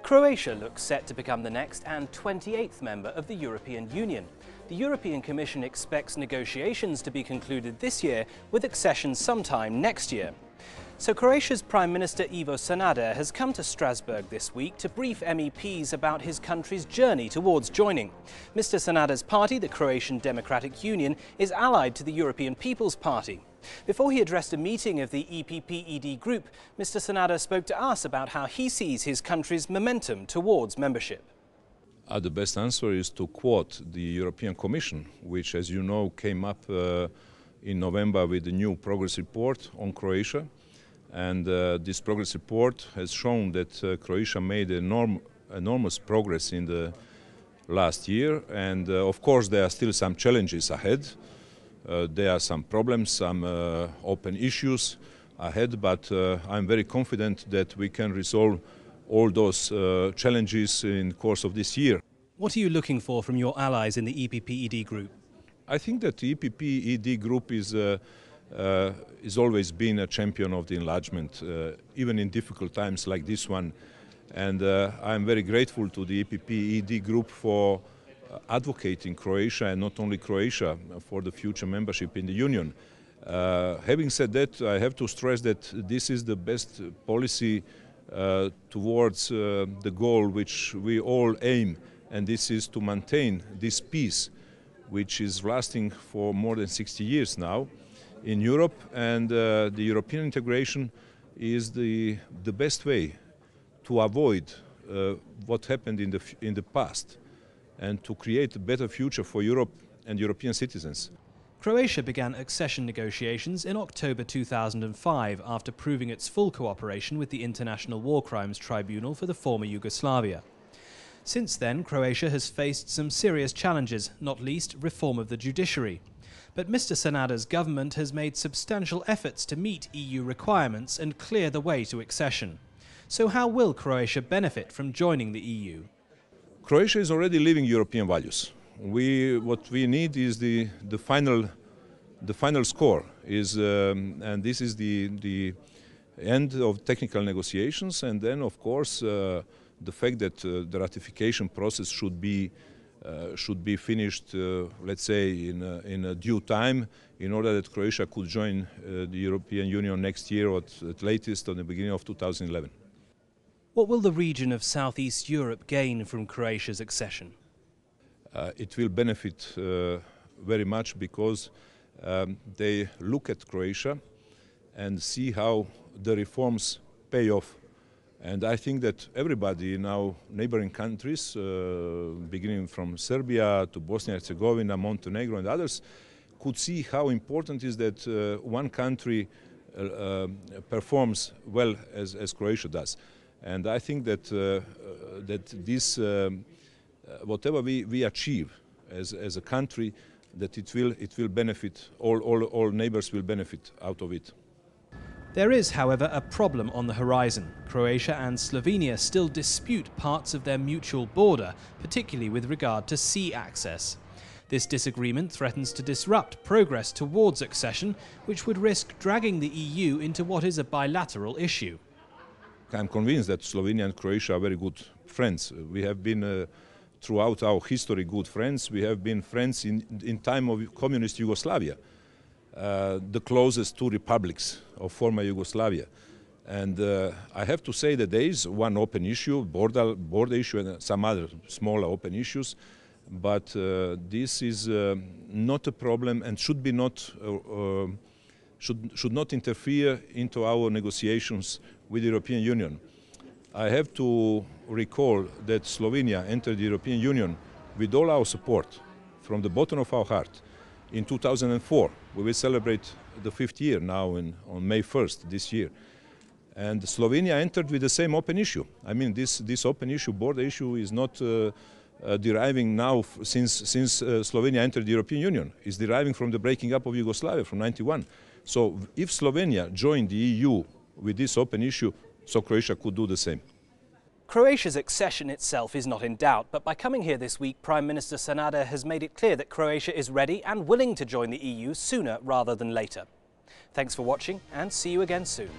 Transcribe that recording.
Croatia looks set to become the next and 28th member of the European Union. The European Commission expects negotiations to be concluded this year with accession sometime next year. So Croatia's Prime Minister Ivo Sanader has come to Strasbourg this week to brief MEPs about his country's journey towards joining. Mr. Sanader's party, the Croatian Democratic Union, is allied to the European People's Party. Before he addressed a meeting of the EPP-ED Group, Mr. Sanader spoke to us about how he sees his country's momentum towards membership. The best answer is to quote the European Commission, which, as you know, came up in November with the new progress report on Croatia. And this progress report has shown that Croatia made enormous progress in the last year. And of course, there are still some challenges ahead. There are some problems, some open issues ahead, but I'm very confident that we can resolve all those challenges in the course of this year. What are you looking for from your allies in the EPP-ED Group? I think that the EPP-ED Group is always been a champion of the enlargement, even in difficult times like this one. And I'm very grateful to the EPP-ED Group for advocating Croatia, and not only Croatia, for the future membership in the Union. Having said that, I have to stress that this is the best policy towards the goal which we all aim, and this is to maintain this peace, which is lasting for more than 60 years now in Europe, and the European integration is the best way to avoid what happened in the past, and to create a better future for Europe and European citizens. Croatia began accession negotiations in October 2005 after proving its full cooperation with the International War Crimes Tribunal for the former Yugoslavia. Since then, Croatia has faced some serious challenges, not least reform of the judiciary. But Mr. Sanader's government has made substantial efforts to meet EU requirements and clear the way to accession. So how will Croatia benefit from joining the EU? Croatia is already living European values. What we need is the final score, and this is the end of technical negotiations, and then of course the fact that the ratification process should be finished, let's say, in a due time, in order that Croatia could join the European Union next year, or at latest at the beginning of 2011. What will the region of Southeast Europe gain from Croatia's accession? It will benefit very much because they look at Croatia and see how the reforms pay off. And I think that everybody in our neighboring countries, beginning from Serbia to Bosnia and Herzegovina, Montenegro and others, could see how important it is that one country performs well as Croatia does. And I think that this, whatever we achieve as a country, that it will benefit, all neighbors will benefit out of it. There is, however, a problem on the horizon. Croatia and Slovenia still dispute parts of their mutual border, particularly with regard to sea access. This disagreement threatens to disrupt progress towards accession, which would risk dragging the EU into what is a bilateral issue. I'm convinced that Slovenia and Croatia are very good friends. We have been, throughout our history, good friends. We have been friends in time of communist Yugoslavia, the closest two republics of former Yugoslavia. And I have to say that there is one open issue, border issue, and some other smaller open issues. But this is not a problem and should not interfere into our negotiations with the European Union. I have to recall that Slovenia entered the European Union with all our support, from the bottom of our heart, in 2004. We will celebrate the 5th year now on May 1st this year. And Slovenia entered with the same open issue. I mean, this open issue, border issue, is not deriving now since Slovenia entered the European Union. It's deriving from the breaking up of Yugoslavia from '91. So if Slovenia joined the EU with this open issue, so Croatia could do the same. Croatia's accession itself is not in doubt, but by coming here this week, Prime Minister Sanader has made it clear that Croatia is ready and willing to join the EU sooner rather than later. Thanks for watching, and see you again soon.